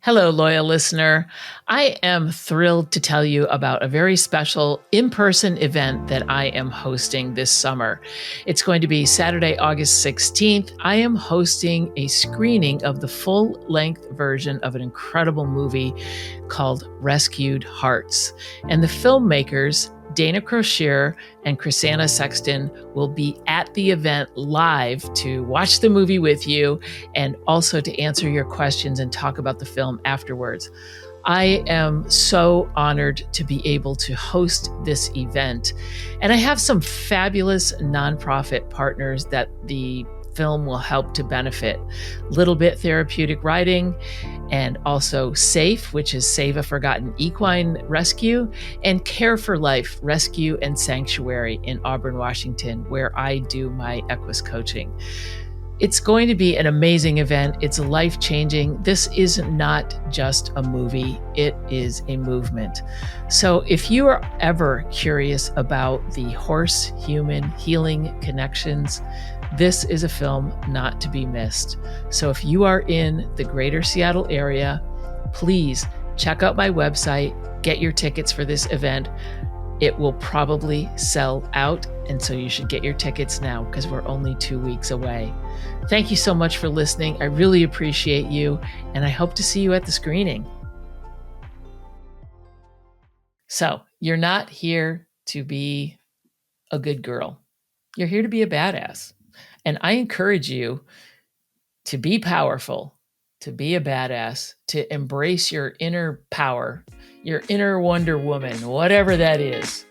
Hello, loyal listener. I am thrilled to tell you about a very special in-person event that I am hosting this summer. It's going to be Saturday, August 16th. I am hosting a screening of the full-length version of an incredible movie called Rescued Hearts. And the filmmakers, Dana Crocier and Chrisanna Sexton, will be at the event live to watch the movie with you and also to answer your questions and talk about the film afterwards. I am so honored to be able to host this event. And I have some fabulous nonprofit partners that the film will help to benefit. Little Bit Therapeutic Riding, and also SAFE, which is Save a Forgotten Equine Rescue, and Care for Life Rescue and Sanctuary in Auburn, Washington, where I do my equus coaching. It's going to be an amazing event. It's life-changing. This is not just a movie, it is a movement. So if you are ever curious about the horse-human healing connections, this is a film not to be missed. So if you are in the greater Seattle area, please check out my website, get your tickets for this event. It will probably sell out, and so you should get your tickets now because we're only 2 weeks away. Thank you so much for listening. I really appreciate you, and I hope to see you at the screening. So, you're not here to be a good girl. You're here to be a badass. And I encourage you to be powerful, to be a badass, to embrace your inner power, your inner Wonder Woman, whatever that is.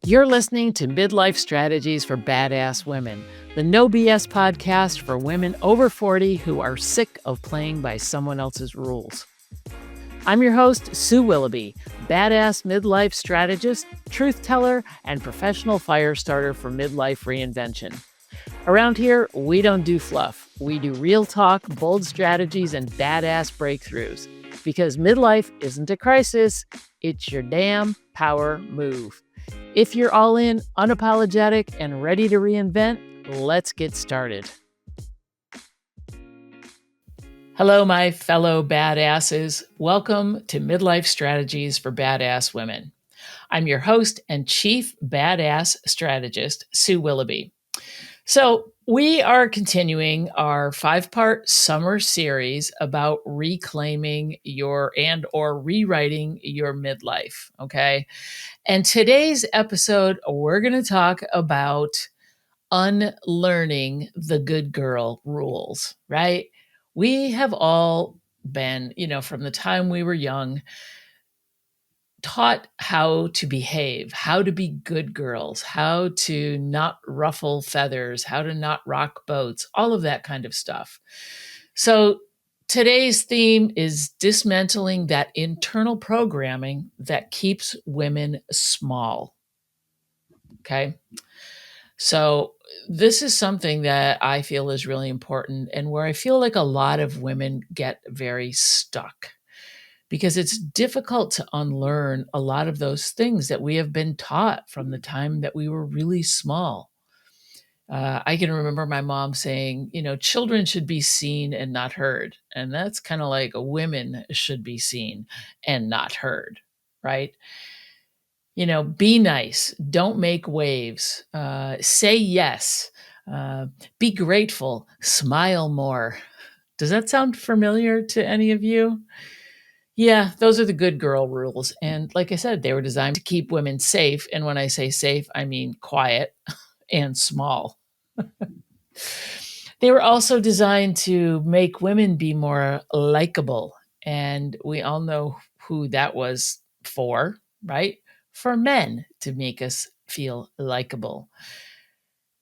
You're listening to Midlife Strategies for Badass Women, the no BS podcast for women over 40 who are sick of playing by someone else's rules. I'm your host, Sue Willoughby, badass midlife strategist, truth teller, and professional fire starter for midlife reinvention. Around here, we don't do fluff. We do real talk, bold strategies, and badass breakthroughs. Because midlife isn't a crisis, it's your damn power move. If you're all in, unapologetic, and ready to reinvent, let's get started. Hello, my fellow badasses. Welcome to Midlife Strategies for Badass Women. I'm your host and chief badass strategist, Sue Willoughby. So we are continuing our 5-part summer series about reclaiming your or rewriting your midlife, okay? And today's episode, we're going to talk about unlearning the good girl rules, right? We have all been, from the time we were young, taught how to behave, how to be good girls, how to not ruffle feathers, how to not rock boats, all of that kind of stuff. So today's theme is dismantling that internal programming that keeps women small. Okay. So this is something that I feel is really important and where I feel like a lot of women get very stuck because it's difficult to unlearn a lot of those things that we have been taught from the time that we were really small. I can remember my mom saying, children should be seen and not heard. And that's kind of like women should be seen and not heard, right? Be nice, don't make waves, say yes, be grateful, smile more. Does that sound familiar to any of you? Yeah, those are the good girl rules. And like I said, they were designed to keep women safe. And when I say safe, I mean quiet and small. They were also designed to make women be more likable. And we all know who that was for, right? For men to make us feel likable.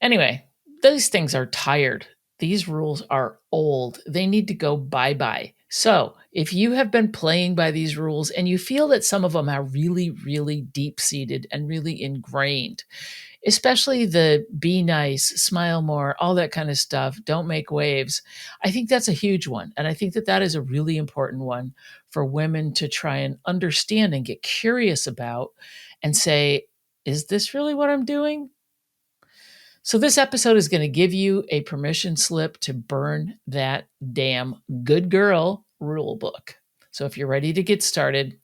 Anyway, those things are tired. These rules are old. They need to go bye-bye. So if you have been playing by these rules and you feel that some of them are really, really deep-seated and really ingrained, especially the be nice, smile more, all that kind of stuff, don't make waves, I think that's a huge one. And I think that that is a really important one for women to try and understand and get curious about and say, is this really what I'm doing? So this episode is going to give you a permission slip to burn that damn good girl rule book. So if you're ready to get started,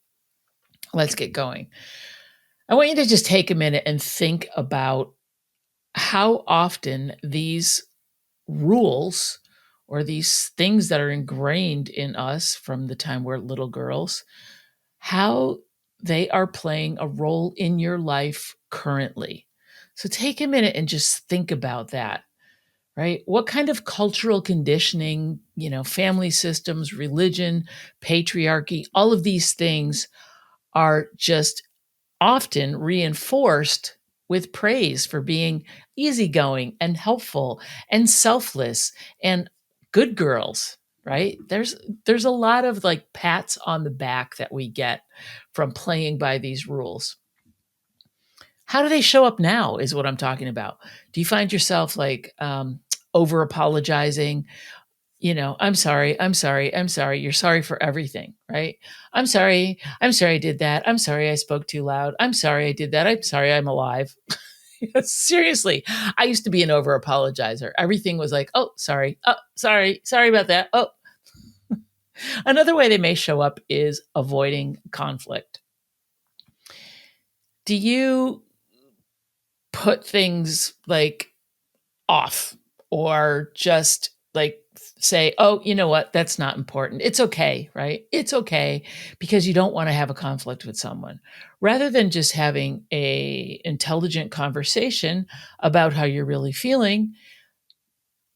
let's get going. I want you to just take a minute and think about how often these rules or these things that are ingrained in us from the time we're little girls, how they are playing a role in your life currently. So take a minute and just think about that, right? What kind of cultural conditioning, family systems, religion, patriarchy, all of these things are just often reinforced with praise for being easygoing and helpful and selfless and good girls, right? There's a lot of like pats on the back that we get from playing by these rules. How do they show up now is what I'm talking about. Do you find yourself like over apologizing? I'm sorry, I'm sorry, I'm sorry. You're sorry for everything, right? I'm sorry I did that. I'm sorry I spoke too loud. I'm sorry I did that. I'm sorry I'm alive. Seriously, I used to be an over apologizer. Everything was like, oh, sorry. Oh, sorry about that. Oh, another way they may show up is avoiding conflict. Do you put things like off or just like say, oh, you know what? That's not important. It's okay, right? It's okay because you don't want to have a conflict with someone rather than just having a intelligent conversation about how you're really feeling.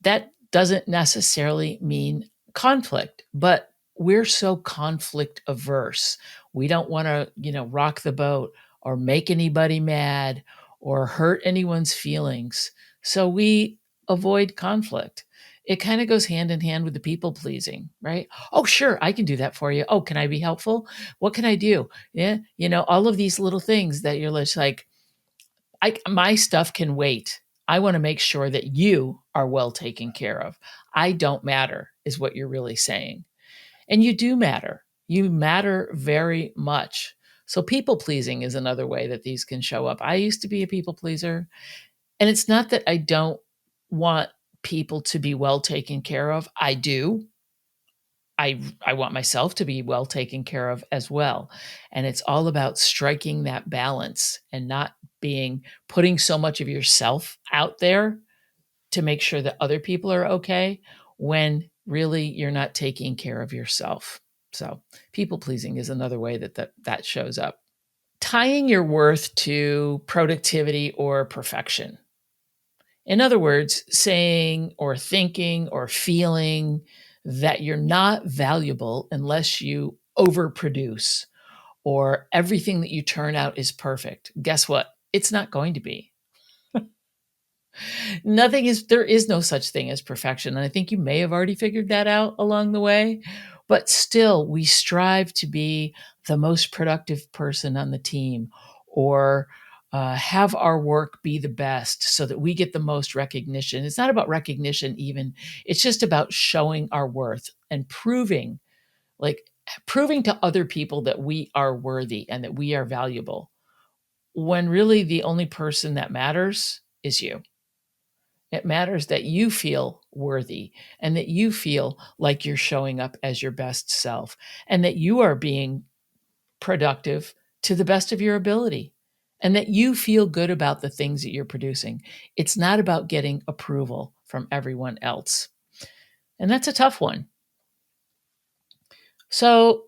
That doesn't necessarily mean conflict, but we're so conflict averse. We don't want to, rock the boat or make anybody mad or hurt anyone's feelings. So we avoid conflict. It kind of goes hand in hand with the people pleasing, right? Oh, sure, I can do that for you. Oh, can I be helpful? What can I do? Yeah, all of these little things that you're just like, my stuff can wait. I want to make sure that you are well taken care of. I don't matter, is what you're really saying. And you do matter. You matter very much. So, people pleasing is another way that these can show up. I used to be a people pleaser. And it's not that I don't want people to be well taken care of. I do. I want myself to be well taken care of as well. And it's all about striking that balance and not putting so much of yourself out there to make sure that other people are okay when really you're not taking care of yourself. So people pleasing is another way that shows up. Tying your worth to productivity or perfection. In other words, saying or thinking or feeling that you're not valuable unless you overproduce or everything that you turn out is perfect. Guess what? It's not going to be. There is no such thing as perfection. And I think you may have already figured that out along the way. But still, we strive to be the most productive person on the team or have our work be the best so that we get the most recognition. It's not about recognition, even. It's just about showing our worth and proving to other people that we are worthy and that we are valuable when really the only person that matters is you. It matters that you feel worthy and that you feel like you're showing up as your best self and that you are being productive to the best of your ability and that you feel good about the things that you're producing. It's not about getting approval from everyone else. And that's a tough one. So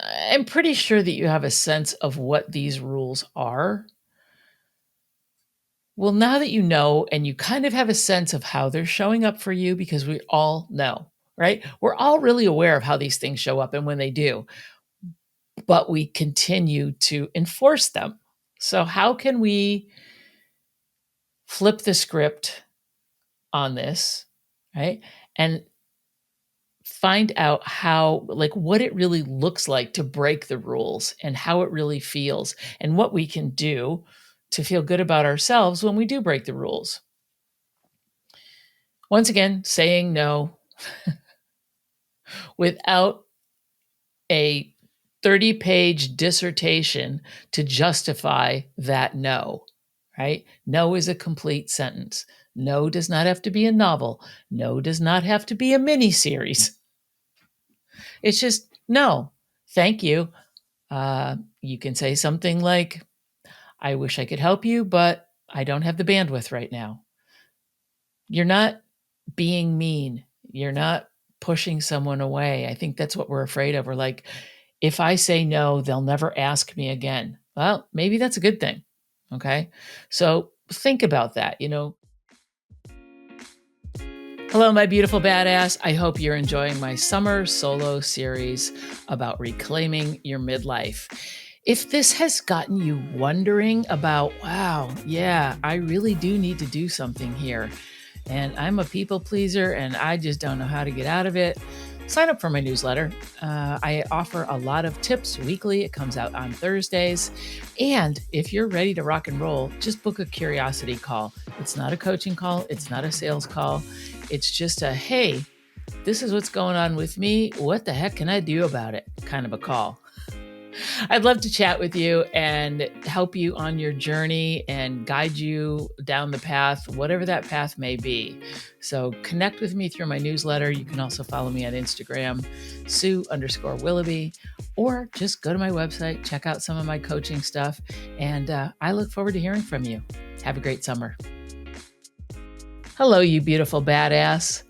I'm pretty sure that you have a sense of what these rules are. Well, now that you know and you kind of have a sense of how they're showing up for you, because we all know, right? We're all really aware of how these things show up and when they do, but we continue to enforce them. So, how can we flip the script on this, right? And find out what it really looks like to break the rules and how it really feels and what we can do to feel good about ourselves when we do break the rules. Once again, saying no without a 30-page dissertation to justify that no, right? No is a complete sentence. No does not have to be a novel. No does not have to be a mini series. It's just no. Thank you. You can say something like, I wish I could help you, but I don't have the bandwidth right now. You're not being mean. You're not pushing someone away. I think that's what we're afraid of. We're like, if I say no, they'll never ask me again. Well, maybe that's a good thing. Okay. So think about that. Hello, my beautiful badass. I hope you're enjoying my summer solo series about reclaiming your midlife. If this has gotten you wondering about, wow, yeah, I really do need to do something here, and I'm a people pleaser and I just don't know how to get out of it, sign up for my newsletter. I offer a lot of tips weekly. It comes out on Thursdays. And if you're ready to rock and roll, just book a curiosity call. It's not a coaching call, it's not a sales call. It's just a, hey, this is what's going on with me. What the heck can I do about it? Kind of a call. I'd love to chat with you and help you on your journey and guide you down the path, whatever that path may be. So connect with me through my newsletter. You can also follow me on Instagram, Sue_Willoughby, or just go to my website, check out some of my coaching stuff. And I look forward to hearing from you. Have a great summer. Hello, you beautiful badass.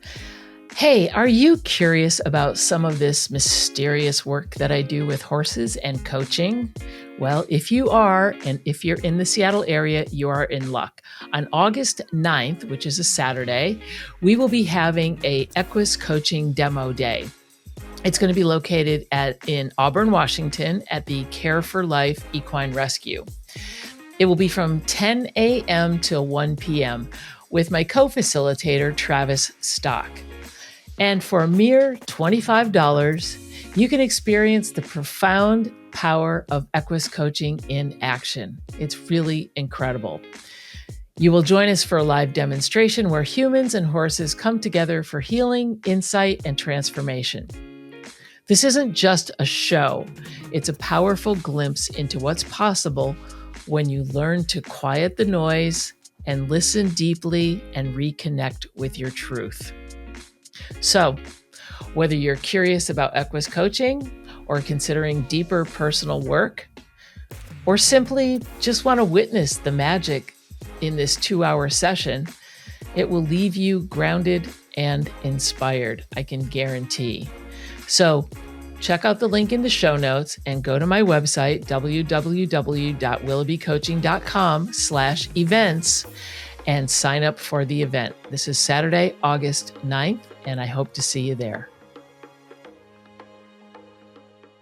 Hey, are you curious about some of this mysterious work that I do with horses and coaching? Well, if you are, and if you're in the Seattle area, you are in luck. On August 9th, which is a Saturday, we will be having a Equus coaching demo day. It's going to be located in Auburn, Washington at the Care for Life Equine Rescue. It will be from 10 a.m. till 1 p.m. with my co-facilitator, Travis Stock. And for a mere $25, you can experience the profound power of Equus coaching in action. It's really incredible. You will join us for a live demonstration where humans and horses come together for healing, insight, and transformation. This isn't just a show. It's a powerful glimpse into what's possible when you learn to quiet the noise and listen deeply and reconnect with your truth. So, whether you're curious about Equus coaching or considering deeper personal work, or simply just want to witness the magic in this 2-hour session, it will leave you grounded and inspired, I can guarantee. So, check out the link in the show notes and go to my website, www.willoughbycoaching.com/events, and sign up for the event. This is Saturday, August 9th, and I hope to see you there.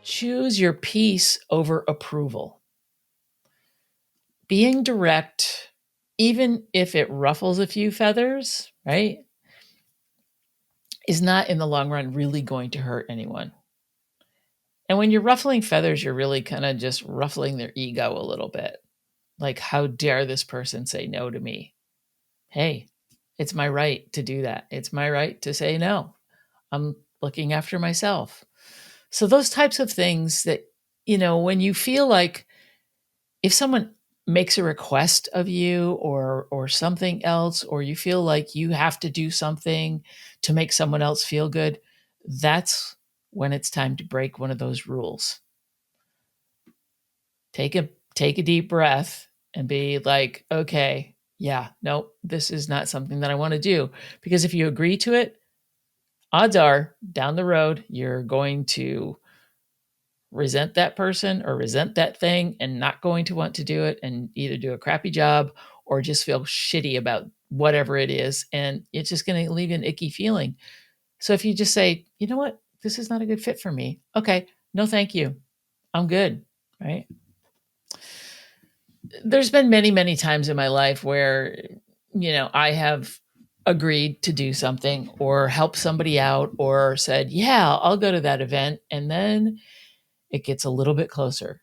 Choose your peace over approval. Being direct, even if it ruffles a few feathers, right, is not in the long run really going to hurt anyone. And when you're ruffling feathers, you're really kind of just ruffling their ego a little bit. Like, how dare this person say no to me? Hey, it's my right to do that. It's my right to say no. I'm looking after myself. So those types of things that, when you feel like if someone makes a request of you or something else, or you feel like you have to do something to make someone else feel good, that's when it's time to break one of those rules. Take a deep breath and be like, okay, yeah, no, this is not something that I want to do. Because if you agree to it, odds are down the road, you're going to resent that person or resent that thing and not going to want to do it and either do a crappy job or just feel shitty about whatever it is. And it's just going to leave you an icky feeling. So if you just say, you know what, this is not a good fit for me. Okay, no, thank you. I'm good, right? There's been many, many times in my life where, I have agreed to do something or help somebody out or said, yeah, I'll go to that event. And then it gets a little bit closer.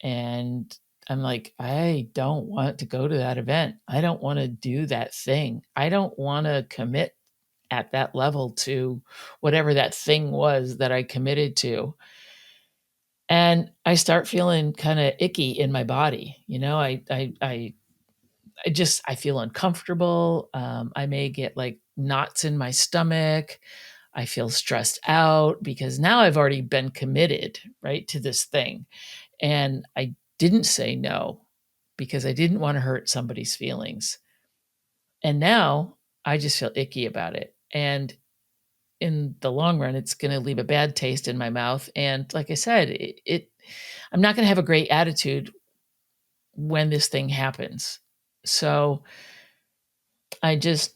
And I'm like, I don't want to go to that event. I don't want to do that thing. I don't want to commit at that level to whatever that thing was that I committed to. And I start feeling kind of icky in my body. I I feel uncomfortable. I may get like knots in my stomach. I feel stressed out because now I've already been committed, right, to this thing. And I didn't say no because I didn't want to hurt somebody's feelings. And now I just feel icky about it. And in the long run, it's going to leave a bad taste in my mouth. And like I said, I'm not going to have a great attitude when this thing happens. So I just,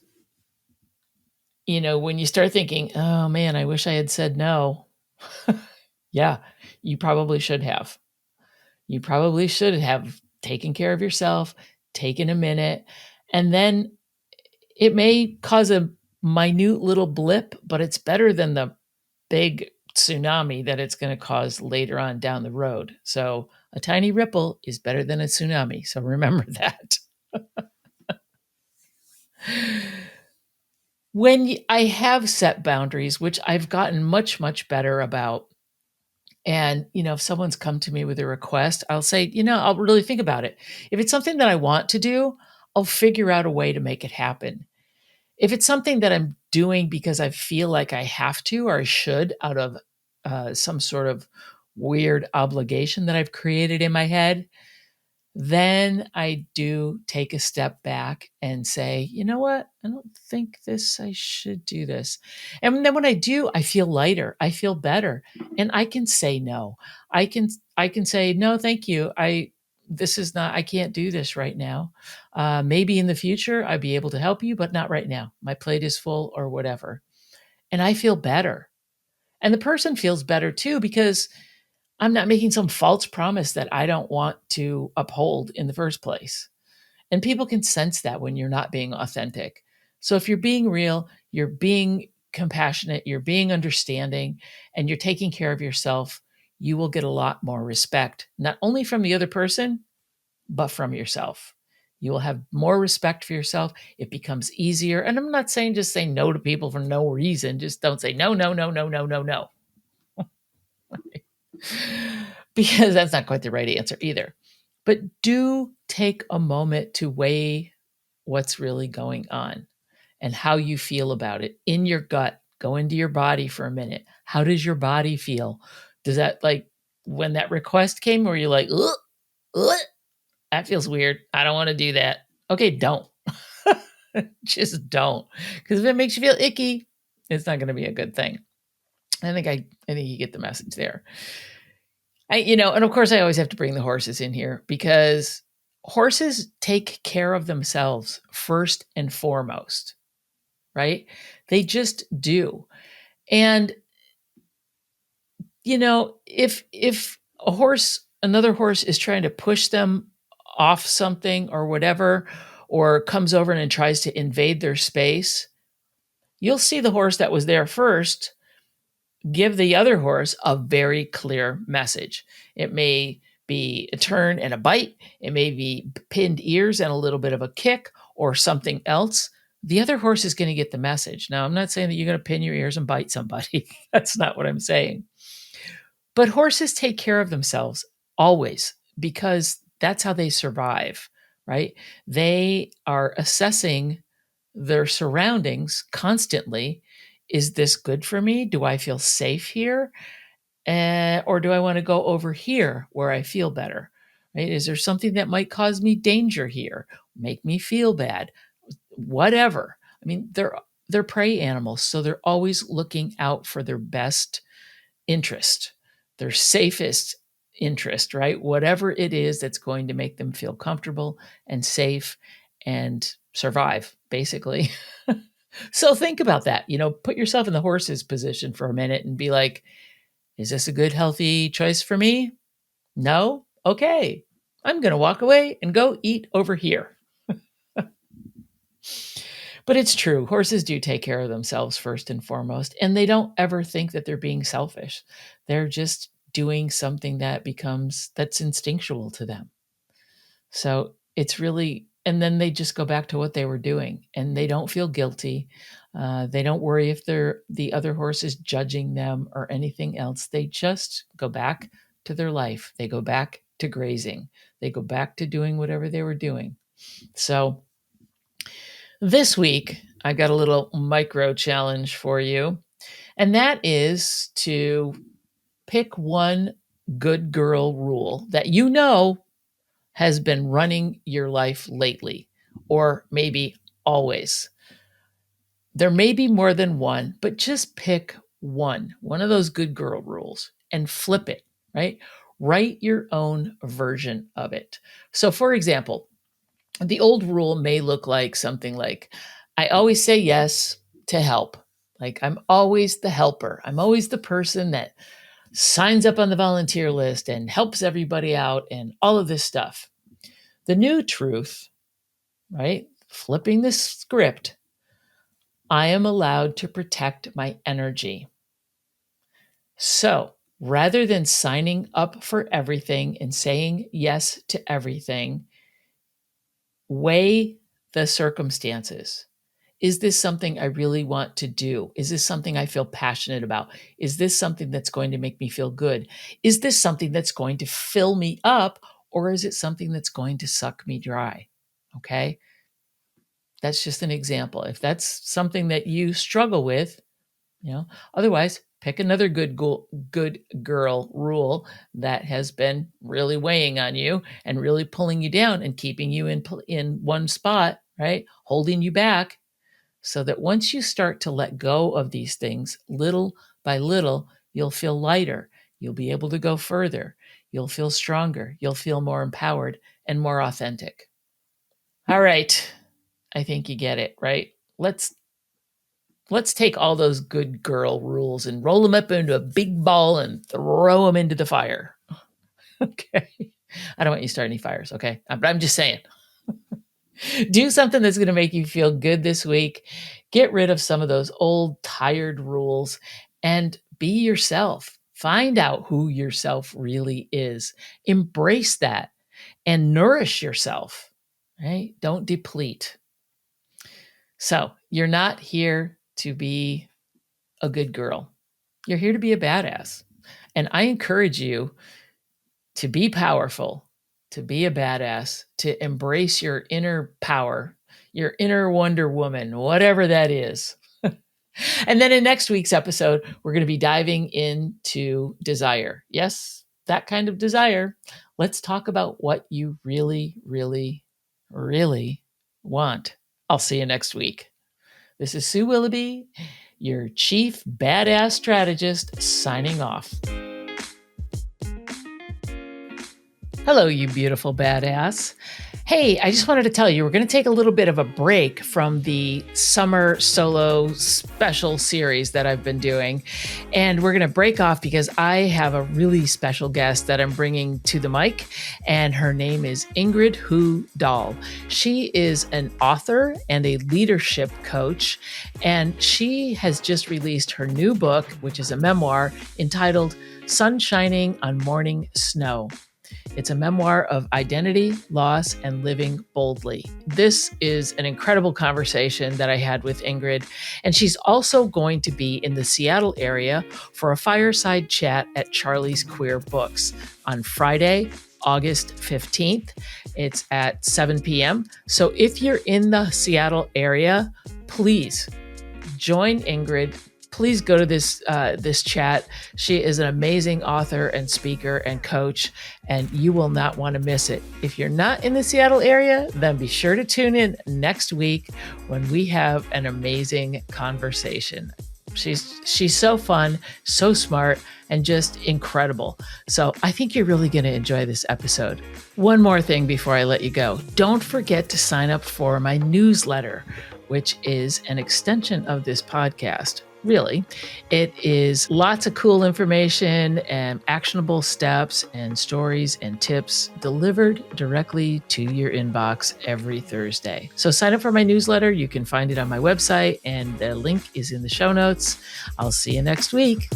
when you start thinking, oh man, I wish I had said no. Yeah, you probably should have. You probably should have taken care of yourself, taken a minute, and then it may cause a minute little blip, but it's better than the big tsunami that it's going to cause later on down the road. So a tiny ripple is better than a tsunami. So remember that. When I have set boundaries, which I've gotten much, much better about, and, if someone's come to me with a request, I'll say, I'll really think about it. If it's something that I want to do, I'll figure out a way to make it happen. If it's something that I'm doing because I feel like I have to or I should out of some sort of weird obligation that I've created in my head, then I do take a step back and say, you know what? I don't think I should do this. And then when I do, I feel lighter. I feel better. And I can say no. I can say, no, thank you. I can't do this right now. Maybe in the future I'd be able to help you, but not right now. My plate is full or whatever. And I feel better. And the person feels better too, because I'm not making some false promise that I don't want to uphold in the first place. And people can sense that when you're not being authentic. So if you're being real, you're being compassionate, you're being understanding, and you're taking care of yourself, you will get a lot more respect, not only from the other person, but from yourself. You will have more respect for yourself. It becomes easier. And I'm not saying just say no to people for no reason. Just don't say no, no, no, no, no, no, no. Because that's not quite the right answer either. But do take a moment to weigh what's really going on and how you feel about it in your gut. Go into your body for a minute. How does your body feel? Does that, like, when that request came, where you're like, ugh, ugh, that feels weird. I don't want to do that. Okay, don't. Just don't. Because if it makes you feel icky, it's not going to be a good thing. I think you get the message there. And of course I always have to bring the horses in here because horses take care of themselves first and foremost, right? They just do. And if another horse is trying to push them off something or whatever, or comes over and tries to invade their space, you'll see the horse that was there first give the other horse a very clear message. It may be a turn and a bite. It may be pinned ears and a little bit of a kick or something else. The other horse is going to get the message. Now, I'm not saying that you're going to pin your ears and bite somebody. That's not what I'm saying. But horses take care of themselves always because that's how they survive, right? They are assessing their surroundings constantly. Is this good for me? Do I feel safe here? Or do I want to go over here where I feel better? Right? Is there something that might cause me danger here, make me feel bad? Whatever. I mean, they're prey animals, so they're always looking out for their best interest, their safest interest, right? Whatever it is that's going to make them feel comfortable and safe and survive, basically. So think about that. Put yourself in the horse's position for a minute and be like, is this a good, healthy choice for me? No? Okay. I'm going to walk away and go eat over here. But it's true. Horses do take care of themselves first and foremost, and they don't ever think that they're being selfish. They're just doing something that's instinctual to them. So it's really, and then they just go back to what they were doing and they don't feel guilty. They don't worry if the other horse is judging them or anything else. They just go back to their life. They go back to grazing. They go back to doing whatever they were doing. So this week, I got a little micro challenge for you, and that is to pick one good girl rule that you know has been running your life lately, or maybe always. There may be more than one, but just pick one of those good girl rules and flip it, right? Write your own version of it. So, for example, the old rule may look like something like, I always say yes to help. Like, I'm always the helper. I'm always the person that signs up on the volunteer list and helps everybody out and all of this stuff. The new truth, right? Flipping the script, I am allowed to protect my energy. So rather than signing up for everything and saying yes to everything, weigh the circumstances. Is this something I really want to do? Is this something I feel passionate about? Is this something that's going to make me feel good? Is this something that's going to fill me up? Or is it something that's going to suck me dry? Okay. That's just an example. If that's something that you struggle with, otherwise pick another good girl rule that has been really weighing on you and really pulling you down and keeping you in one spot, right? Holding you back, so that once you start to let go of these things little by little, you'll feel lighter. You'll be able to go further. You'll feel stronger. You'll feel more empowered and more authentic. All right. I think you get it, right? Let's take all those good girl rules and roll them up into a big ball and throw them into the fire. Okay. I don't want you to start any fires, okay? But I'm just saying. Do something that's going to make you feel good this week. Get rid of some of those old, tired rules and be yourself. Find out who yourself really is. Embrace that and nourish yourself, right? Don't deplete. So you're not here to be a good girl. You're here to be a badass. And I encourage you to be powerful, to be a badass, to embrace your inner power, your inner Wonder Woman, whatever that is. And then in next week's episode, we're going to be diving into desire. Yes, that kind of desire. Let's talk about what you really, really, really want. I'll see you next week. This is Sue Willoughby, your chief badass strategist, signing off. Hello, you beautiful badass. Hey, I just wanted to tell you, we're going to take a little bit of a break from the summer solo special series that I've been doing. And we're going to break off because I have a really special guest that I'm bringing to the mic. And her name is Ingrid Hu Dahl. She is an author and a leadership coach. And she has just released her new book, which is a memoir entitled Sun Shining on Morning Snow. It's a memoir of identity, loss, and living boldly. This is an incredible conversation that I had with Ingrid, and she's also going to be in the Seattle area for a fireside chat at Charlie's Queer Books on Friday, August 15th. It's at 7 p.m. So if you're in the Seattle area, please join Ingrid. Please go to this chat. She is an amazing author and speaker and coach, and you will not want to miss it. If you're not in the Seattle area, then be sure to tune in next week when we have an amazing conversation. She's so fun, so smart, and just incredible. So I think you're really going to enjoy this episode. One more thing before I let you go. Don't forget to sign up for my newsletter, which is an extension of this podcast. Really, it is lots of cool information and actionable steps and stories and tips delivered directly to your inbox every Thursday. So sign up for my newsletter. You can find it on my website, and the link is in the show notes. I'll see you next week.